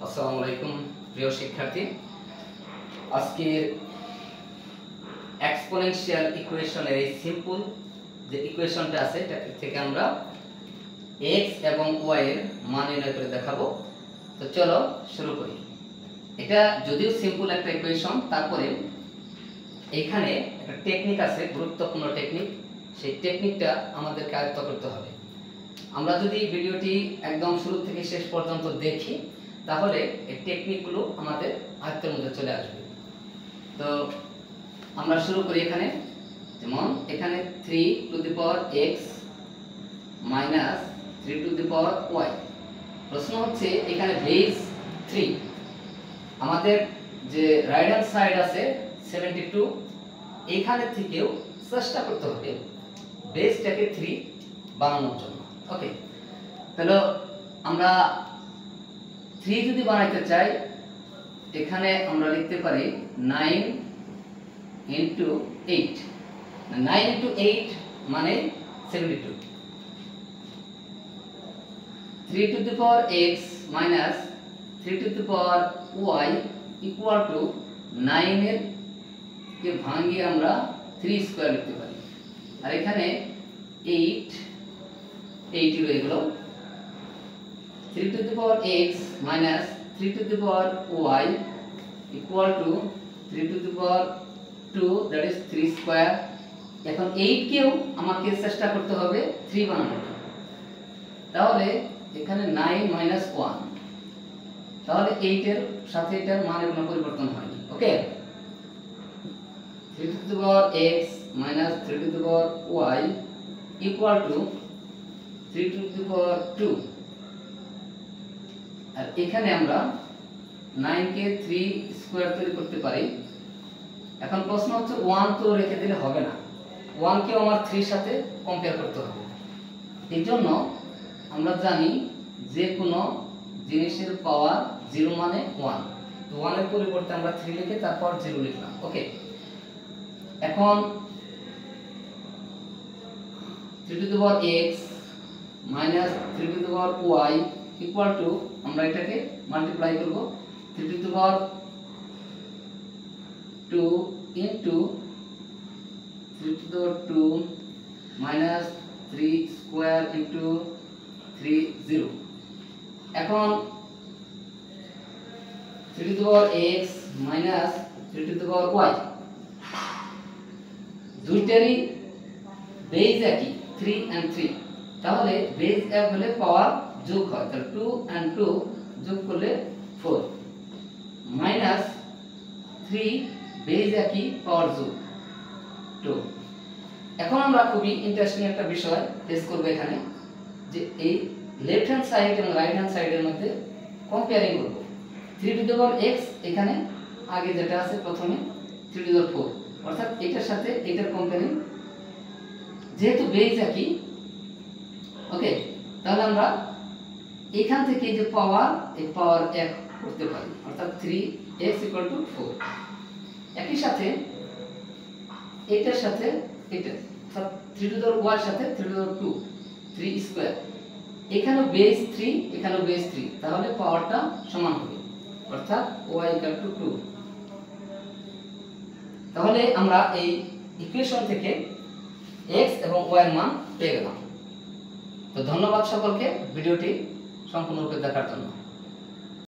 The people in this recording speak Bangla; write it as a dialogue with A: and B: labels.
A: আসসালামু আলাইকুম প্রিয় শিক্ষার্থী। আজকের এক্সপোনেনশিয়াল ইকুয়েশনের এই সিম্পল যে ইকুয়েশনটা আছে এটা থেকে আমরা x এবং y এর মান নির্ণয় করে দেখাবো। তো চলো শুরু করি। এটা যদিও সিম্পল একটা ইকুয়েশন, তারপরে এখানে একটা টেকনিক আছে, গুরুত্বপূর্ণ টেকনিক। সেই টেকনিকটা আমাদেরকে আয়ত্ত করতে হবে। আমরা যদি ভিডিওটি একদম শুরু থেকে শেষ পর্যন্ত দেখি তাহলে এই টেকনিকগুলো আমাদের আয়ত্তের মধ্যে চলে আসবে। তো আমরা শুরু করি। এখানে যেমন এখানে 3 to the power x minus 3 to the power y। প্রশ্ন হচ্ছে এখানে বেস 3, আমাদের যে রাইট হ্যান্ড সাইড আছে 72, এখানে থেকেও চেষ্টা করতে হবে বেসটাকে 3 বানানোর জন্য। ওকে, তাহলে আমরা 3 যদি বানাইতে চাই এখানে আমরা লিখতে পারি 9 into 8। 9 into 8 মানে 72। 3 to the power x minus 3 to the power y equal to 9 এর কে ভাঙিয়ে আমরা 3 স্কয়ার লিখতে পারি। আর এখানে 8 রয়ে গেল। 3 to the power x minus 3 to the power y equal to 3 to the power 2, that is 3 square. এখন 8 কেও আমাকে চেষ্টা করতে হবে 3 বানানোর জন্য। তাহলে এখানে 9 minus 1, তাহলে 8 এর সাথে এটার মানের কোনো পরিবর্তন হয়নি। ওকে, 3 to the power x minus 3 to the power y equal to 3 to the power 2। আর এখানে আমরা 9 কে 3 স্কয়ার তৈরি করতে পারি। এখন প্রশ্ন হচ্ছে 1 তো রেখে দিলে হবে না, 1 কে আমার 3 এর সাথে কম্পেয়ার করতে হবে। এই জন্য আমরা জানি যে কোনো জিনিসের পাওয়ার 0 মানে 1, তো 1 এর পরিবর্তে আমরা 3 লিখে তারপর 0 লিখলাম। ওকে, এখন 3 to the power x minus 3 to the power y equal to, আমরা এটাকে মাল্টিপ্লাই করব, 3 to the power 2 into 3 to the power 2 minus 3 square into 3 0। এখন 3 to the power x minus 3 to the power y, দুইটারই বেস একই 3 and 3, তাহলে বেস এক হলে পাওয়ার যোগ হয়, তাহলে 2 and 2 যোগ করলে 4 মাইনাস 3 বেস একই পাওয়ার যোগ 2। এখন আমরা খুবই ইন্টারেস্টিং একটা বিষয় ফেস করব এখানে, যে এই লেফট হ্যান্ড সাইড এবং রাইট হ্যান্ড সাইডের মধ্যে কম্পেয়ারিং করব। 3 টু দি পাওয়ার x এখানে আগে যেটা আছে প্রথমে 3 টু দি পাওয়ার 4, অর্থাৎ এটার সাথে এটার কম্পেয়ারিং, যেহেতু বেস একই। ওকে, তাহলে আমরা এখান থেকে যে পাওয়ার, এই পাওয়ার 1 করতে পারি, অর্থাৎ 3x = 4। একই সাথে এটার সাথে এটা, অর্থাৎ 3 টু দি পাওয়ার y এর সাথে 3 টু দি পাওয়ার 2, 3 স্কয়ার। এখানে বেস 3, এখানে বেস 3, তাহলে পাওয়ারটা সমান হবে, অর্থাৎ y = 2। তাহলে আমরা এই ইকুয়েশন থেকে x এবং y এর মান পেয়ে গেলাম। তো ধন্যবাদ সকলকে ভিডিওটি সম্পূর্ণরূপে দেখার জন্য।